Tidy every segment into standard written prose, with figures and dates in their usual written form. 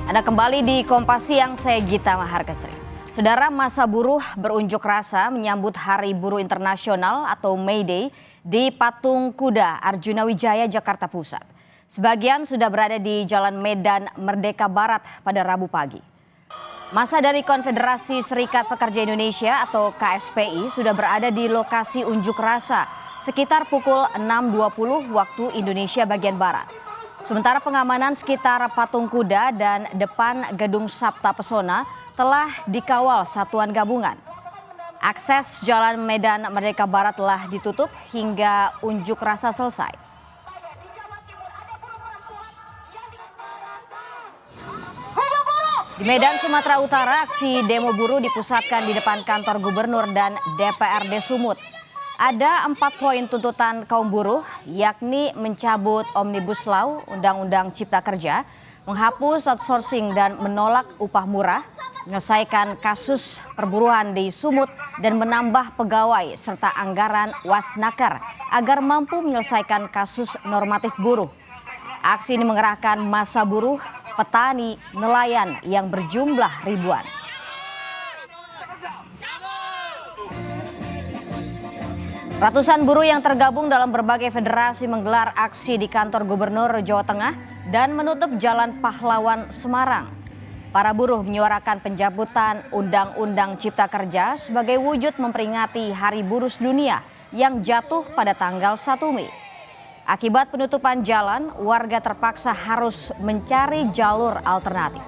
Anda kembali di Kompas Siang, saya Gita Maharkesri. Saudara, massa buruh berunjuk rasa menyambut Hari Buruh Internasional atau May Day di Patung Kuda Arjuna Wijaya, Jakarta Pusat. Sebagian sudah berada di Jalan Medan Merdeka Barat pada Rabu pagi. Massa dari Konfederasi Serikat Pekerja Indonesia atau KSPI sudah berada di lokasi unjuk rasa sekitar pukul 6.20 waktu Indonesia bagian Barat. Sementara pengamanan sekitar Patung Kuda dan depan Gedung Sabta Pesona telah dikawal satuan gabungan. Akses Jalan Medan Merdeka Barat telah ditutup hingga unjuk rasa selesai. Di Medan, Sumatera Utara, aksi demo buruh dipusatkan di depan kantor gubernur dan DPRD Sumut. Ada 4 poin tuntutan kaum buruh, yakni mencabut Omnibus Law, Undang-Undang Cipta Kerja, menghapus outsourcing dan menolak upah murah, menyelesaikan kasus perburuan di Sumut, dan menambah pegawai serta anggaran Wasnaker agar mampu menyelesaikan kasus normatif buruh. Aksi ini mengerahkan massa buruh, petani, nelayan yang berjumlah ribuan. Ratusan buruh yang tergabung dalam berbagai federasi menggelar aksi di kantor Gubernur Jawa Tengah dan menutup Jalan Pahlawan Semarang. Para buruh menyuarakan pencabutan Undang-Undang Cipta Kerja sebagai wujud memperingati Hari Buruh Sedunia yang jatuh pada tanggal 1 Mei. Akibat penutupan jalan, warga terpaksa harus mencari jalur alternatif.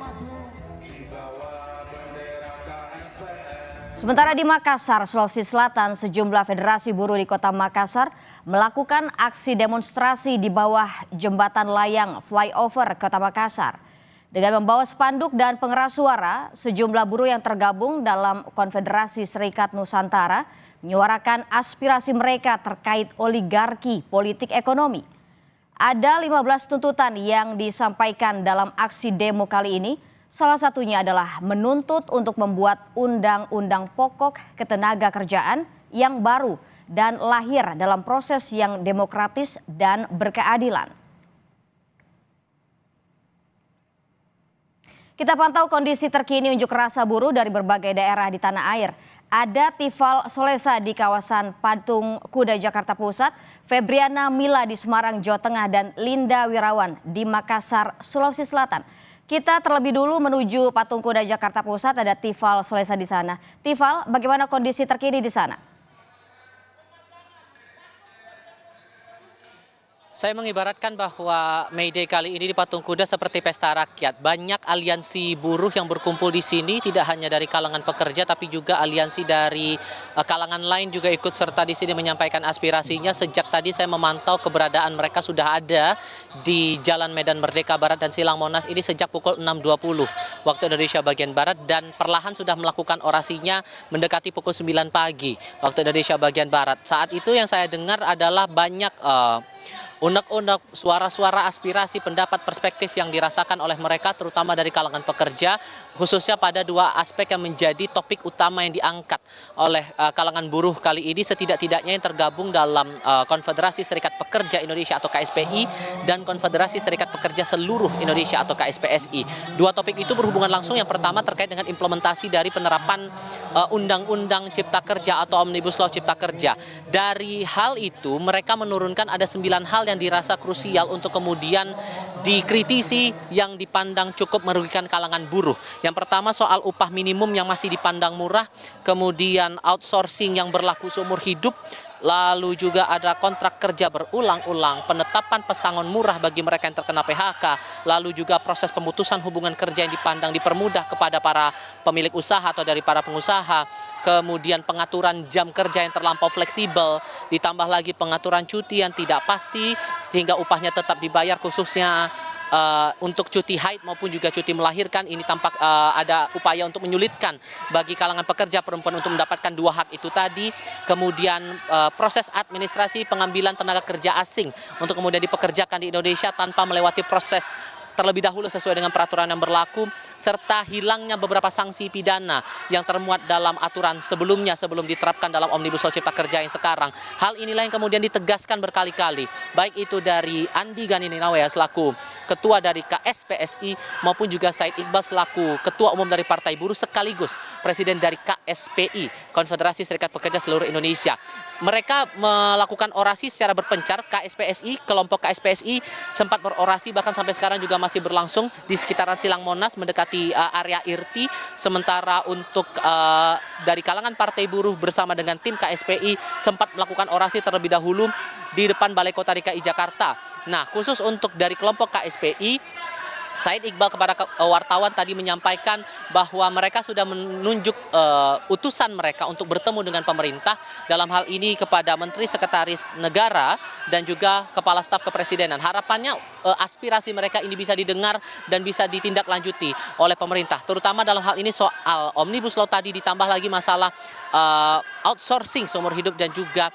Sementara di Makassar, Sulawesi Selatan, sejumlah federasi buruh di kota Makassar melakukan aksi demonstrasi di bawah jembatan layang flyover kota Makassar. Dengan membawa spanduk dan pengeras suara, sejumlah buruh yang tergabung dalam Konfederasi Serikat Nusantara menyuarakan aspirasi mereka terkait oligarki politik ekonomi. Ada 15 tuntutan yang disampaikan dalam aksi demo kali ini. Salah satunya adalah menuntut untuk membuat undang-undang pokok ketenagakerjaan yang baru dan lahir dalam proses yang demokratis dan berkeadilan. Kita pantau kondisi terkini unjuk rasa buruh dari berbagai daerah di tanah air. Ada Tifal Solesa di kawasan Patung Kuda Jakarta Pusat, Febriana Mila di Semarang, Jawa Tengah, dan Linda Wirawan di Makassar, Sulawesi Selatan. Kita terlebih dulu menuju Patung Kuda Jakarta Pusat, ada Tifal Solesa di sana. Tifal, bagaimana kondisi terkini di sana? Saya mengibaratkan bahwa May Day kali ini di Patung Kuda seperti pesta rakyat. Banyak aliansi buruh yang berkumpul di sini, tidak hanya dari kalangan pekerja, tapi juga aliansi dari kalangan lain juga ikut serta di sini menyampaikan aspirasinya. Sejak tadi saya memantau keberadaan mereka sudah ada di Jalan Medan Merdeka Barat dan Silang Monas ini sejak pukul 6.20 waktu Indonesia bagian Barat, dan perlahan sudah melakukan orasinya mendekati pukul 9 pagi waktu Indonesia bagian Barat. Saat itu yang saya dengar adalah banyak unek-unek suara-suara aspirasi, pendapat, perspektif yang dirasakan oleh mereka terutama dari kalangan pekerja, khususnya pada dua aspek yang menjadi topik utama yang diangkat oleh kalangan buruh kali ini, setidak-tidaknya yang tergabung dalam Konfederasi Serikat Pekerja Indonesia atau KSPI dan Konfederasi Serikat Pekerja Seluruh Indonesia atau KSPSI. Dua topik itu berhubungan langsung. Yang pertama terkait dengan implementasi dari penerapan Undang-Undang Cipta Kerja atau Omnibus Law Cipta Kerja. Dari hal itu mereka menurunkan ada 9 hal yang dirasa krusial untuk kemudian dikritisi yang dipandang cukup merugikan kalangan buruh. Yang pertama soal upah minimum yang masih dipandang murah, kemudian outsourcing yang berlaku seumur hidup, lalu juga ada kontrak kerja berulang-ulang, penetapan pesangon murah bagi mereka yang terkena PHK, lalu juga proses pemutusan hubungan kerja yang dipandang dipermudah kepada para pemilik usaha atau dari para pengusaha, kemudian pengaturan jam kerja yang terlampau fleksibel, ditambah lagi pengaturan cuti yang tidak pasti sehingga upahnya tetap dibayar, khususnya untuk cuti haid maupun juga cuti melahirkan. Ini tampak ada upaya untuk menyulitkan bagi kalangan pekerja perempuan untuk mendapatkan dua hak itu tadi. Kemudian proses administrasi pengambilan tenaga kerja asing untuk kemudian dipekerjakan di Indonesia tanpa melewati proses terlebih dahulu sesuai dengan peraturan yang berlaku, serta hilangnya beberapa sanksi pidana yang termuat dalam aturan sebelumnya sebelum diterapkan dalam Omnibus Law Cipta Kerja yang sekarang. Hal inilah yang kemudian ditegaskan berkali-kali, baik itu dari Andi Gani Ninawea selaku Ketua dari KSPSI maupun juga Said Iqbal selaku Ketua Umum dari Partai Buruh sekaligus Presiden dari KSPI, Konfederasi Serikat Pekerja Seluruh Indonesia. Mereka melakukan orasi secara berpencar. KSPSI, kelompok KSPSI sempat berorasi bahkan sampai sekarang juga masih berlangsung di sekitaran Silang Monas mendekati area IRTI. Sementara untuk dari kalangan Partai Buruh bersama dengan tim KSPI sempat melakukan orasi terlebih dahulu di depan Balai Kota DKI Jakarta. Nah, khusus untuk dari kelompok KSPI, Said Iqbal kepada wartawan tadi menyampaikan bahwa mereka sudah menunjuk utusan mereka untuk bertemu dengan pemerintah, dalam hal ini kepada Menteri Sekretaris Negara dan juga Kepala Staf Kepresidenan. Harapannya aspirasi mereka ini bisa didengar dan bisa ditindaklanjuti oleh pemerintah, terutama dalam hal ini soal Omnibus Law tadi, ditambah lagi masalah outsourcing seumur hidup dan juga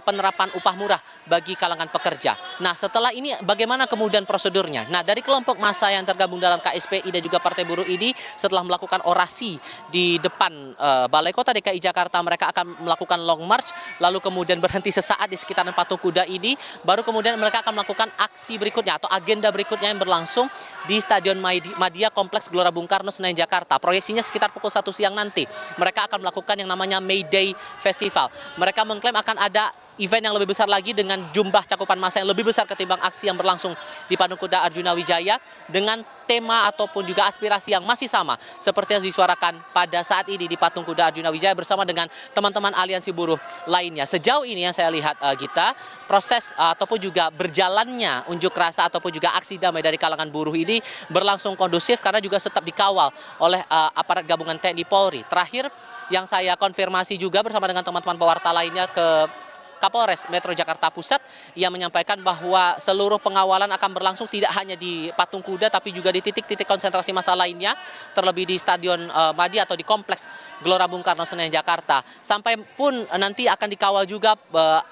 penerapan upah murah bagi kalangan pekerja. Nah, setelah ini bagaimana kemudian prosedurnya? Nah, dari kelompok massa yang tergabung dalam KSPI dan juga Partai Buruh ini setelah melakukan orasi di depan Balai Kota DKI Jakarta, mereka akan melakukan long march, lalu kemudian berhenti sesaat di sekitaran Patung Kuda ini, baru kemudian mereka akan melakukan aksi berikutnya atau agenda berikutnya yang berlangsung di Stadion Madia Kompleks Gelora Bung Karno, Senayan, Jakarta. Proyeksinya sekitar pukul 1 siang nanti. Mereka akan melakukan yang namanya May Day Festival. Mereka mengklaim akan ada event yang lebih besar lagi dengan jumlah cakupan massa yang lebih besar ketimbang aksi yang berlangsung di Patung Kuda Arjuna Wijaya, dengan tema ataupun juga aspirasi yang masih sama seperti yang disuarakan pada saat ini di Patung Kuda Arjuna Wijaya bersama dengan teman-teman aliansi buruh lainnya. Sejauh ini yang saya lihat, Gita, proses ataupun juga berjalannya unjuk rasa ataupun juga aksi damai dari kalangan buruh ini berlangsung kondusif karena juga tetap dikawal oleh aparat gabungan TNI Polri. Terakhir yang saya konfirmasi juga bersama dengan teman-teman pewarta lainnya ke Kapolres Metro Jakarta Pusat, ia menyampaikan bahwa seluruh pengawalan akan berlangsung tidak hanya di Patung Kuda tapi juga di titik-titik konsentrasi massa lainnya, terlebih di Stadion Madia atau di Kompleks Gelora Bung Karno, Senayan, Jakarta. Sampai pun nanti akan dikawal juga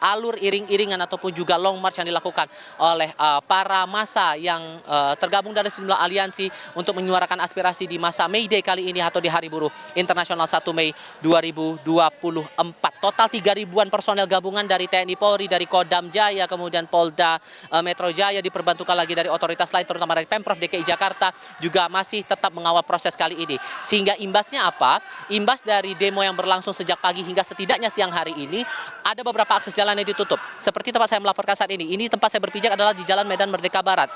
alur iring-iringan ataupun juga long march yang dilakukan oleh para massa yang tergabung dari sejumlah aliansi untuk menyuarakan aspirasi di masa May Day kali ini atau di Hari Buruh Internasional 1 Mei 2024. Total 3.000-an personel gabungan dari TNI Polri, dari Kodam Jaya, kemudian Polda Metro Jaya, diperbantukan lagi dari otoritas lain terutama dari Pemprov DKI Jakarta juga masih tetap mengawal proses kali ini. Sehingga imbasnya apa? Imbas dari demo yang berlangsung sejak pagi hingga setidaknya siang hari ini, ada beberapa akses jalan yang ditutup. Seperti tempat saya melaporkan saat ini. Ini tempat saya berpijak adalah di Jalan Medan Merdeka Barat.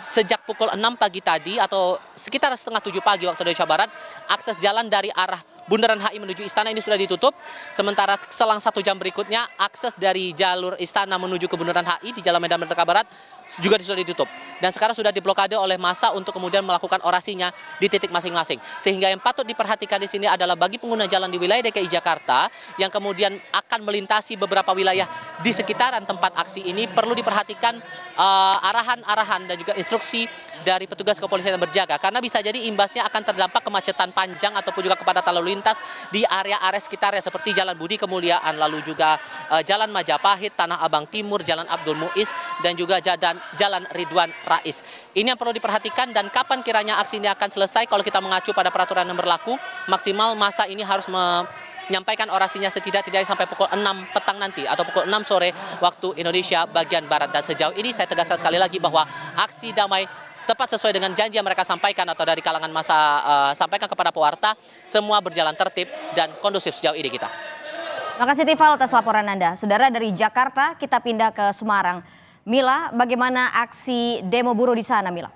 Sejak pukul 6 pagi tadi atau sekitar setengah 7 pagi waktu Indonesia Barat, akses jalan dari arah Bundaran HI menuju Istana ini sudah ditutup. Sementara selang 1 jam berikutnya akses dari jalur Istana menuju ke Bundaran HI di Jalan Medan Merdeka Barat juga sudah ditutup. Dan sekarang sudah diblokade oleh massa untuk kemudian melakukan orasinya di titik masing-masing. Sehingga yang patut diperhatikan di sini adalah bagi pengguna jalan di wilayah DKI Jakarta yang kemudian akan melintasi beberapa wilayah di sekitaran tempat aksi ini, perlu diperhatikan arahan-arahan dan juga instruksi dari petugas kepolisian yang berjaga, karena bisa jadi imbasnya akan terdampak kemacetan panjang ataupun juga kepadatan lalu lintas di area-area sekitarnya seperti Jalan Budi Kemuliaan, lalu juga Jalan Majapahit, Tanah Abang Timur, Jalan Abdul Muiz, dan juga Jalan Ridwan Rais. Ini yang perlu diperhatikan. Dan kapan kiranya aksi ini akan selesai? Kalau kita mengacu pada peraturan yang berlaku, maksimal masa ini harus menyampaikan orasinya setidak-tidaknya sampai pukul 6 petang nanti atau pukul 6 sore waktu Indonesia bagian Barat. Dan sejauh ini saya tegaskan sekali lagi bahwa aksi damai tepat sesuai dengan janji yang mereka sampaikan atau dari kalangan massa sampaikan kepada pewarta, semua berjalan tertib dan kondusif sejauh ini kita. Terima kasih Tifal atas laporan Anda. Saudara, dari Jakarta kita pindah ke Semarang. Mila, bagaimana aksi demo buruh di sana, Mila?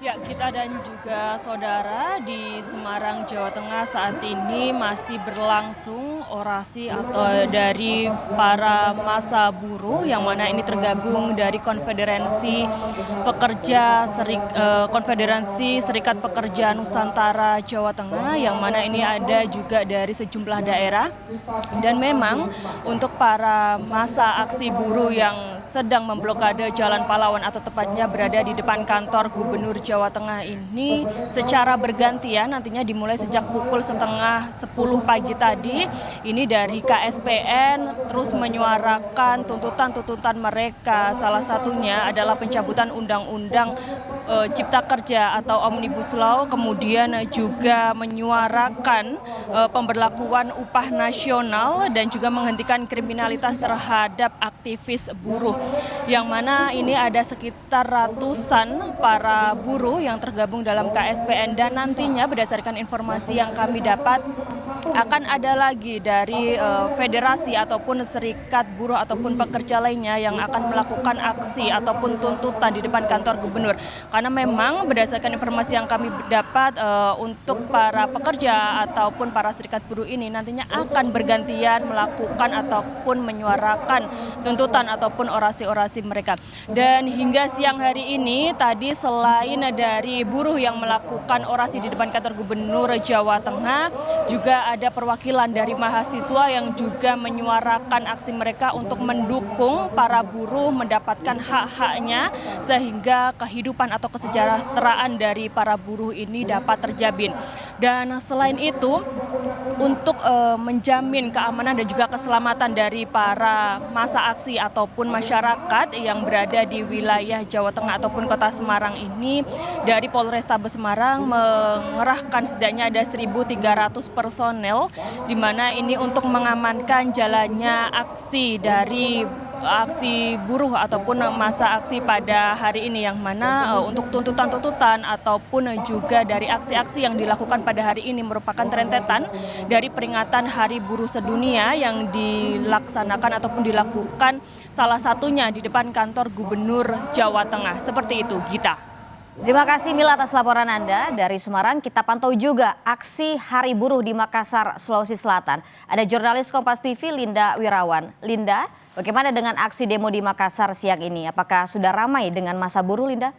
Ya, kita dan juga saudara di Semarang, Jawa Tengah saat ini masih berlangsung orasi atau dari para massa buruh yang mana ini tergabung dari Konfederasi Serikat Pekerja Nusantara Jawa Tengah, yang mana ini ada juga dari sejumlah daerah. Dan memang untuk para massa aksi buruh yang sedang memblokade Jalan Pahlawan atau tepatnya berada di depan kantor Gubernur Jawa Tengah ini secara bergantian nantinya dimulai sejak pukul setengah 10 pagi tadi. Ini dari KSPN terus menyuarakan tuntutan-tuntutan mereka. Salah satunya adalah pencabutan Undang-Undang Cipta Kerja atau Omnibus Law, kemudian juga menyuarakan pemberlakuan upah nasional dan juga menghentikan kriminalitas terhadap aktivis buruh. Yang mana ini ada sekitar ratusan para buruh yang tergabung dalam KSPN dan nantinya berdasarkan informasi yang kami dapat akan ada lagi dari federasi ataupun serikat buruh ataupun pekerja lainnya yang akan melakukan aksi ataupun tuntutan di depan kantor gubernur. Karena memang berdasarkan informasi yang kami dapat untuk para pekerja ataupun para serikat buruh ini nantinya akan bergantian melakukan ataupun menyuarakan tuntutan ataupun orasi-orasi mereka. Dan hingga siang hari ini tadi selain dari buruh yang melakukan orasi di depan kantor gubernur Jawa Tengah, juga ada perwakilan dari mahasiswa yang juga menyuarakan aksi mereka untuk mendukung para buruh mendapatkan hak-haknya sehingga kehidupan atau kesejahteraan dari para buruh ini dapat terjamin. Dan selain itu untuk menjamin keamanan dan juga keselamatan dari para masa aksi ataupun masyarakat yang berada di wilayah Jawa Tengah ataupun Kota Semarang ini, dari Polrestabes Semarang mengerahkan setidaknya ada 1.300 personel, di mana ini untuk mengamankan jalannya aksi dari aksi buruh ataupun masa aksi pada hari ini, yang mana untuk tuntutan-tuntutan ataupun juga dari aksi-aksi yang dilakukan pada hari ini merupakan rentetan dari peringatan Hari Buruh Sedunia yang dilaksanakan ataupun dilakukan salah satunya di depan kantor Gubernur Jawa Tengah. Seperti itu, Gita. Terima kasih Mila atas laporan Anda dari Semarang. Kita pantau juga aksi Hari Buruh di Makassar, Sulawesi Selatan. Ada jurnalis Kompas TV Linda Wirawan. Linda, bagaimana dengan aksi demo di Makassar siang ini? Apakah sudah ramai dengan massa buruh, Linda?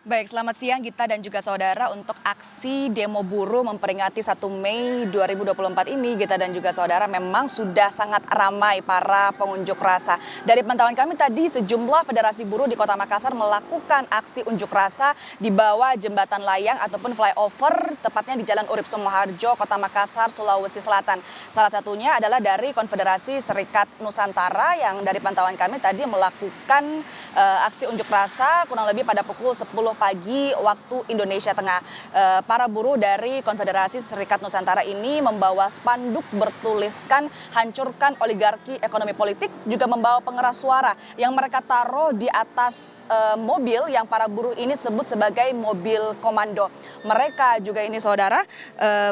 Baik, selamat siang Gita dan juga saudara. Untuk aksi demo buruh memperingati 1 Mei 2024 ini, Gita dan juga saudara, memang sudah sangat ramai para pengunjuk rasa. Dari pantauan kami tadi, sejumlah federasi buruh di Kota Makassar melakukan aksi unjuk rasa di bawah jembatan layang ataupun flyover, tepatnya di Jalan Urip Sumoharjo, Kota Makassar, Sulawesi Selatan. Salah satunya adalah dari Konfederasi Serikat Nusantara yang dari pantauan kami tadi melakukan aksi unjuk rasa kurang lebih pada pukul 10 pagi waktu Indonesia Tengah. Para buruh dari Konfederasi Serikat Nusantara ini membawa spanduk bertuliskan hancurkan oligarki ekonomi politik, juga membawa pengeras suara yang mereka taruh di atas mobil yang para buruh ini sebut sebagai mobil komando. Mereka juga ini saudara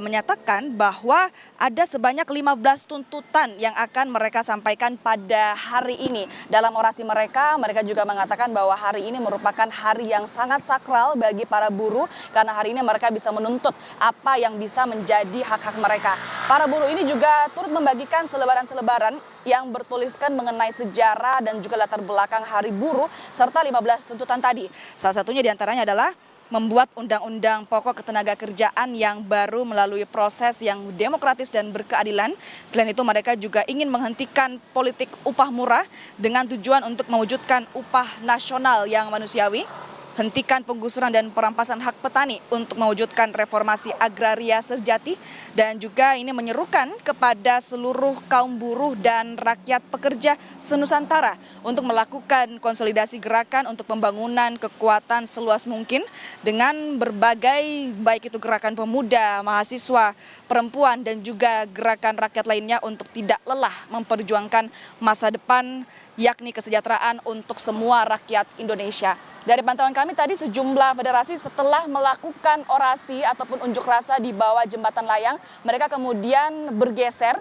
menyatakan bahwa ada sebanyak 15 tuntutan yang akan mereka sampaikan pada hari ini. Dalam orasi mereka juga mengatakan bahwa hari ini merupakan hari yang sangat sakral bagi para buruh karena hari ini mereka bisa menuntut apa yang bisa menjadi hak-hak mereka. Para buruh ini juga turut membagikan selebaran-selebaran yang bertuliskan mengenai sejarah dan juga latar belakang Hari Buruh serta 15 tuntutan tadi. Salah satunya diantaranya adalah membuat undang-undang pokok ketenagakerjaan yang baru melalui proses yang demokratis dan berkeadilan. Selain itu mereka juga ingin menghentikan politik upah murah dengan tujuan untuk mewujudkan upah nasional yang manusiawi, hentikan penggusuran dan perampasan hak petani untuk mewujudkan reformasi agraria sejati, dan juga ini menyerukan kepada seluruh kaum buruh dan rakyat pekerja senusantara untuk melakukan konsolidasi gerakan untuk pembangunan kekuatan seluas mungkin dengan berbagai, baik itu gerakan pemuda, mahasiswa, perempuan dan juga gerakan rakyat lainnya untuk tidak lelah memperjuangkan masa depan yakni kesejahteraan untuk semua rakyat Indonesia. Dari pantauan kami tadi, sejumlah federasi setelah melakukan orasi ataupun unjuk rasa di bawah jembatan layang, mereka kemudian bergeser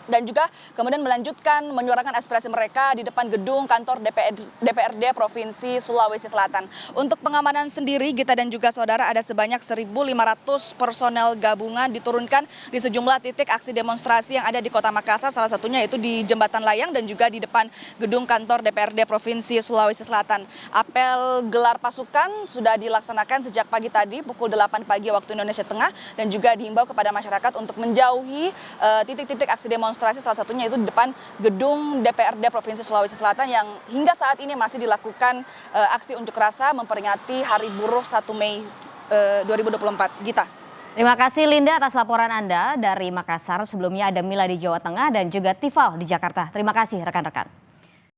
dan juga kemudian melanjutkan menyuarakan aspirasi mereka di depan gedung kantor DPRD Provinsi Sulawesi Selatan. Untuk pengamanan sendiri, Gita dan juga saudara, ada sebanyak 1.500 personel gabungan diturunkan di sejumlah titik aksi demonstrasi yang ada di Kota Makassar, salah satunya yaitu di Jembatan Layang dan juga di depan gedung kantor DPRD Provinsi Sulawesi Selatan. Apel gelar pasukan sudah dilaksanakan sejak pagi tadi pukul 8 pagi waktu Indonesia Tengah dan juga diimbau kepada masyarakat untuk menjauhi titik-titik aksi demonstrasi demonstrasi salah satunya itu di depan gedung DPRD Provinsi Sulawesi Selatan yang hingga saat ini masih dilakukan aksi unjuk rasa memperingati Hari Buruh 1 Mei 2024. Gita. Terima kasih Linda atas laporan Anda dari Makassar. Sebelumnya ada Mila di Jawa Tengah dan juga Tifal di Jakarta. Terima kasih rekan-rekan.